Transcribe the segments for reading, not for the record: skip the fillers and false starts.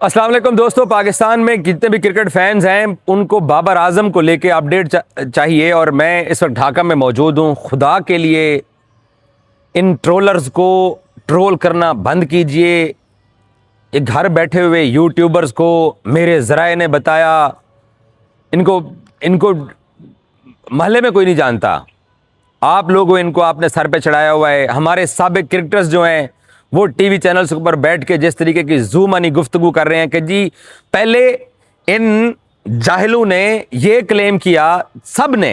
अस्सलाम वालेकुम दोस्तों। पाकिस्तान में जितने भी क्रिकेट फैंस हैं उनको बाबर आजम को लेके अपडेट चाहिए और मैं इस वक्त ढाका में मौजूद हूं। खुदा के लिए इन ट्रोलर्स को ट्रोल करना बंद कीजिए। ये घर बैठे हुए यूट्यूबर्स को मेरे ज़राए ने बताया, इनको इनको महल्ले में कोई नहीं जानता। आप लोगों इनको आपने सर पे चढ़ाया हुआ है। हमारे साबिक क्रिकेटर्स जो हैं वो टीवी चैनल्स के ऊपर बैठ के जिस तरीके की ज़ूमानी गुफ्तगू कर रहे हैं कि जी पहले इन जाहिलों ने ये क्लेम किया सब ने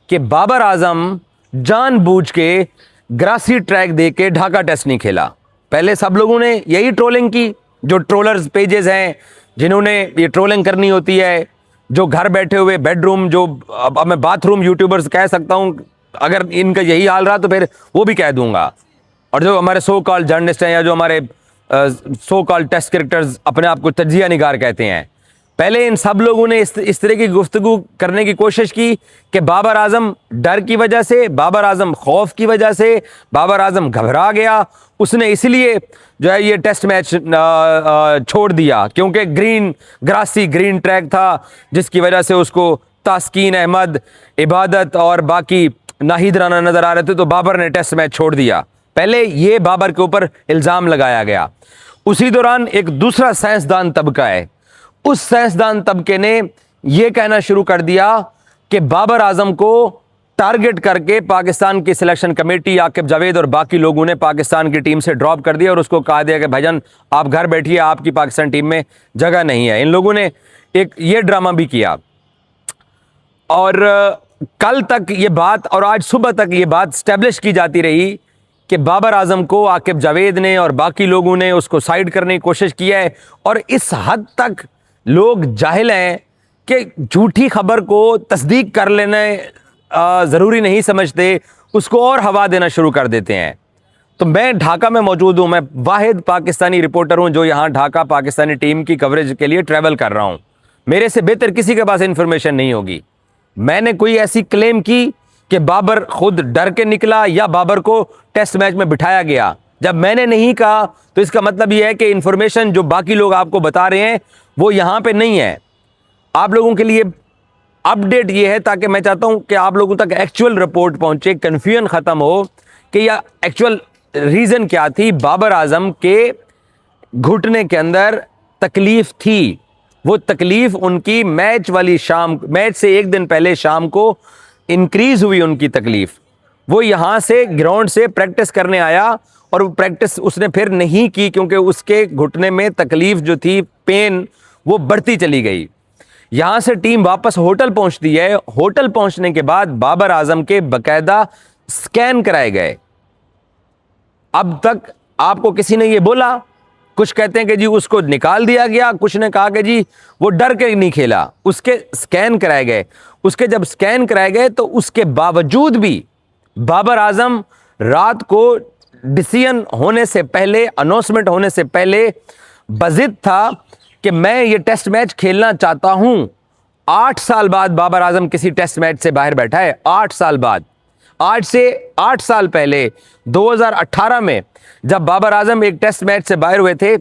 कि बाबर आजम जानबूझ के ग्रासी ट्रैक दे के ढाका टेस्ट नहीं खेला। पहले सब लोगों ने यही ट्रोलिंग की। जो ट्रोलर्स पेजेस हैं जिन्होंने ये ट्रोलिंग करनी होती है, जो घर बैठे हुए बेडरूम, जो अब मैं बाथरूम यूट्यूबर्स कह सकता हूं, अगर इनका यही हाल रहा तो फिर वो भी कह दूंगा। और जो हमारे सो कॉल्ड जर्नलिस्ट हैं या जो हमारे सो कॉल्ड टेस्ट क्रिकेटर्स अपने आप को तजिया निगार कहते हैं, पहले इन सब लोगों ने इस तरह की गुफ्तगू करने की कोशिश की कि बाबर आजम डर की वजह से, बाबर आजम खौफ की वजह से, बाबर आजम घबरा गया, उसने इसलिए जो है ये टेस्ट मैच छोड़ दिया क्योंकि ग्रासी ग्रीन ट्रैक था जिसकी वजह से उसको तास्कीन अहमद, इबादत और बाकी नाहिद राना नजर आ रहे थे, तो बाबर ने टेस्ट मैच छोड़ दिया। पहले ये बाबर के ऊपर इल्जाम लगाया गया। उसी दौरान एक दूसरा साइंसदान तबका है, उस साइंसदान तबके ने यह कहना शुरू कर दिया कि बाबर आजम को टारगेट करके पाकिस्तान की सिलेक्शन कमेटी, आकिब जावेद और बाकी लोगों ने पाकिस्तान की टीम से ड्रॉप कर दिया और उसको कहा दिया कि भाईजान आप घर बैठिए, आपकी पाकिस्तान टीम में जगह नहीं है। इन लोगों ने एक ये ड्रामा भी किया और कल तक ये बात और आज सुबह तक ये बात स्टैब्लिश की जाती रही कि बाबर आजम को आकिब जावेद ने और बाकी लोगों ने उसको साइड करने की कोशिश की है। और इस हद तक लोग जाहिल हैं कि झूठी खबर को तस्दीक कर लेना ज़रूरी नहीं समझते, उसको और हवा देना शुरू कर देते हैं। तो मैं ढाका में मौजूद हूँ, मैं वाहिद पाकिस्तानी रिपोर्टर हूँ जो यहाँ ढाका पाकिस्तानी टीम की कवरेज के लिए ट्रैवल कर रहा हूँ। मेरे से बेहतर किसी के पास इंफॉर्मेशन नहीं होगी। मैंने कोई ऐसी क्लेम की कि बाबर खुद डर के निकला या बाबर को टेस्ट मैच में बिठाया गया, जब मैंने नहीं कहा तो इसका मतलब यह है कि इंफॉर्मेशन जो बाकी लोग आपको बता रहे हैं वो यहां पे नहीं है। आप लोगों के लिए अपडेट ये है ताकि मैं चाहता हूं कि आप लोगों तक एक्चुअल रिपोर्ट पहुंचे, कंफ्यूजन खत्म हो कि यह एक्चुअल रीजन क्या थी। बाबर आजम के घुटने के अंदर तकलीफ थी, वो तकलीफ उनकी मैच वाली शाम, मैच से एक दिन पहले शाम को इंक्रीज हुई उनकी तकलीफ। वो यहां से ग्राउंड से प्रैक्टिस करने आया और प्रैक्टिस उसने फिर नहीं की क्योंकि उसके घुटने में तकलीफ जो थी, पेन, वो बढ़ती चली गई। यहां से टीम वापस होटल पहुंचती है। होटल पहुंचने के बाद बाबर आजम के बकायदा स्कैन कराए गए। अब तक आपको किसी ने ये बोला, कुछ कहते हैं कि जी उसको निकाल दिया गया, कुछ ने कहा कि जी वो डर के नहीं खेला। उसके स्कैन कराए गए। उसके जब स्कैन कराए गए तो उसके बावजूद भी बाबर आजम रात को डिसीजन होने से पहले, अनाउंसमेंट होने से पहले बजिद था कि मैं ये टेस्ट मैच खेलना चाहता हूं। 8 साल बाद बाबर आजम किसी टेस्ट मैच से बाहर बैठा है, 8 साल बाद। आज से 8 साल पहले 2018 में जब बाबर आजम एक टेस्ट मैच से बाहर हुए थे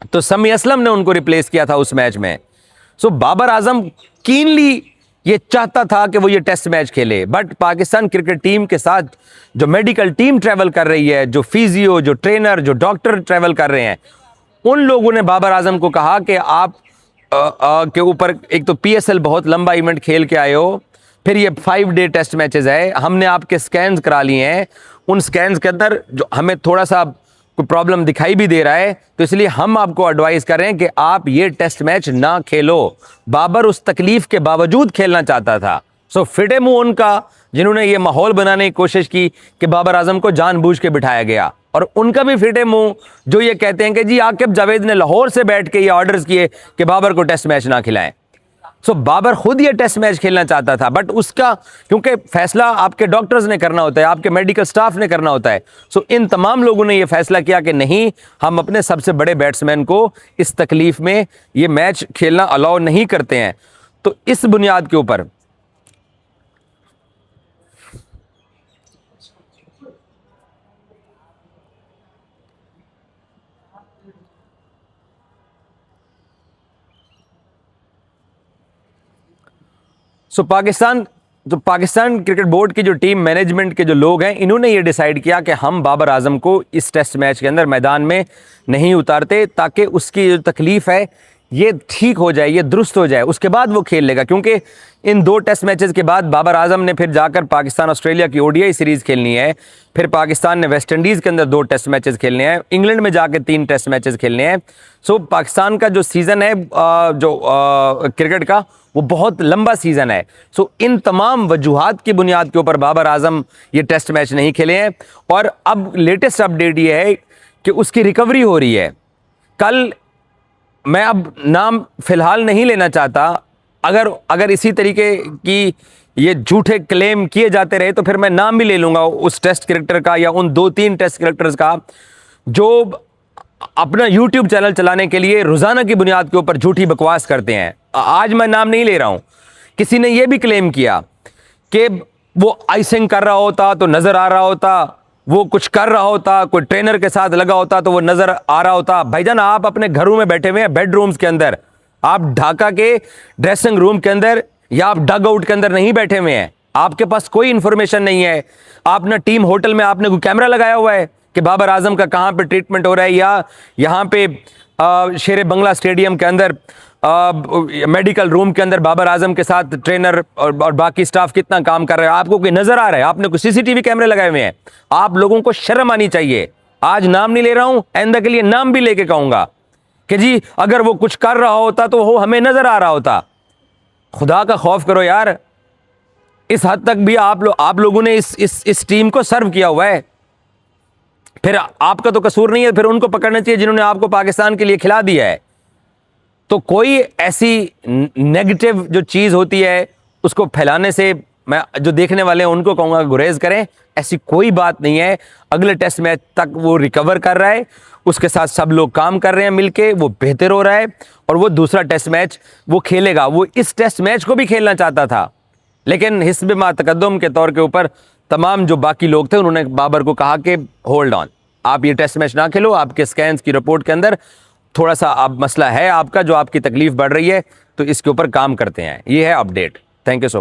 तो समी असलम ने उनको रिप्लेस किया था उस मैच में। सो बाबर आजम कीनली ये चाहता था कि वो ये टेस्ट मैच खेले, बट पाकिस्तान क्रिकेट टीम के साथ जो मेडिकल टीम ट्रैवल कर रही है, जो फिजियो, जो ट्रेनर, जो डॉक्टर ट्रैवल कर रहे हैं, उन लोगों ने बाबर आजम को कहा कि आप के ऊपर एक तो पीएसएल बहुत लंबा इवेंट खेल के आए हो, फिर ये 5 डे टेस्ट मैचेस है, हमने आपके स्कैन्स करा लिए हैं, उन स्कैन्स के अंदर जो हमें थोड़ा सा कोई प्रॉब्लम दिखाई भी दे रहा है, तो इसलिए हम आपको एडवाइस कर रहे हैं कि आप ये टेस्ट मैच ना खेलो। बाबर उस तकलीफ के बावजूद खेलना चाहता था। सो फिटे मुंह उनका जिन्होंने ये माहौल बनाने की कोशिश की कि बाबर आजम को जानबूझ के बिठाया गया, और उनका भी फिटे मुंह जो ये कहते हैं कि जी आकिब जावेद ने लाहौर से बैठ के ये ऑर्डर्स किए कि बाबर को टेस्ट मैच ना खिलाएं। सो बाबर खुद ये टेस्ट मैच खेलना चाहता था, बट उसका क्योंकि फैसला आपके डॉक्टर्स ने करना होता है, आपके मेडिकल स्टाफ ने करना होता है। सो इन तमाम लोगों ने ये फैसला किया कि नहीं, हम अपने सबसे बड़े बैट्समैन को इस तकलीफ में ये मैच खेलना अलाउ नहीं करते हैं। तो इस बुनियाद के ऊपर पाकिस्तान क्रिकेट बोर्ड की जो टीम मैनेजमेंट के जो लोग हैं, इन्होंने ये डिसाइड किया कि हम बाबर आजम को इस टेस्ट मैच के अंदर मैदान में नहीं उतारते, ताकि उसकी जो तकलीफ है ये ठीक हो जाए, ये दुरुस्त हो जाए, उसके बाद वो खेल लेगा। क्योंकि इन 2 टेस्ट मैचेस के बाद बाबर आजम ने फिर जाकर पाकिस्तान ऑस्ट्रेलिया की ओडीआई सीरीज़ खेलनी है, फिर पाकिस्तान ने वेस्ट इंडीज़ के अंदर 2 टेस्ट मैचेस खेलने हैं, इंग्लैंड में जाकर 3 टेस्ट मैचेस खेलने हैं। सो पाकिस्तान का जो सीज़न है जो क्रिकेट का, वो बहुत लंबा सीज़न है। सो इन तमाम वजूहात की बुनियाद के ऊपर बाबर आजम ये टेस्ट मैच नहीं खेले हैं। और अब लेटेस्ट अपडेट ये है कि उसकी रिकवरी हो रही है। कल, मैं अब नाम फिलहाल नहीं लेना चाहता, अगर इसी तरीके की ये झूठे क्लेम किए जाते रहे तो फिर मैं नाम भी ले लूँगा उस टेस्ट क्रिकेटर का या उन 2-3 टेस्ट क्रिकेटर्स का जो अपना यूट्यूब चैनल चलाने के लिए रोज़ाना की बुनियाद के ऊपर झूठी बकवास करते हैं। आज मैं नाम नहीं ले रहा हूँ। किसी ने यह भी क्लेम किया कि वो आइसिंग कर रहा होता तो नज़र आ रहा होता, वो कुछ कर रहा होता, कोई ट्रेनर के साथ लगा होता तो वो नज़र आ रहा होता। भाईजान, आप अपने घरों में बैठे हुए हैं, बेडरूम्स के अंदर, आप ढाका के ड्रेसिंग रूम के अंदर या आप डग आउट के अंदर नहीं बैठे हुए हैं। आपके पास कोई इंफॉर्मेशन नहीं है। आपने टीम होटल में आपने कोई कैमरा लगाया हुआ है कि बाबर आजम का कहाँ पे ट्रीटमेंट हो रहा है, या यहाँ पे शेर बंगला स्टेडियम के अंदर मेडिकल रूम के अंदर बाबर आजम के साथ ट्रेनर और बाकी स्टाफ कितना काम कर रहा है, आपको कोई नजर आ रहा है? आपने कोई सीसीटीवी कैमरे लगाए हुए हैं? आप लोगों को शर्म आनी चाहिए। आज नाम नहीं ले रहा हूं, आइंदा के लिए नाम भी लेके कहूंगा कि जी अगर वो कुछ कर रहा होता तो वो हमें नजर आ रहा होता। खुदा का खौफ करो यार। इस हद तक भी आप लोगों ने इस टीम को सर्व किया हुआ है। फिर आपका तो कसूर नहीं है, फिर उनको पकड़ना चाहिए जिन्होंने आपको पाकिस्तान के लिए खिला दिया है। तो कोई ऐसी नेगेटिव जो चीज़ होती है उसको फैलाने से मैं जो देखने वाले हैं उनको कहूँगा गुरेज करें। ऐसी कोई बात नहीं है। अगले टेस्ट मैच तक वो रिकवर कर रहा है, उसके साथ सब लोग काम कर रहे हैं मिलके, वो बेहतर हो रहा है और वो दूसरा टेस्ट मैच वो खेलेगा। वो इस टेस्ट मैच को भी खेलना चाहता था, लेकिन हिस्ब मा तकद्दुम के तौर के ऊपर तमाम जो बाकी लोग थे उन्होंने बाबर को कहा कि होल्ड ऑन, आप ये टेस्ट मैच ना खेलो। आपके स्कैन्स की रिपोर्ट के अंदर थोड़ा सा अब मसला है आपका, जो आपकी तकलीफ बढ़ रही है, तो इसके ऊपर काम करते हैं। ये है update. Thank you so much.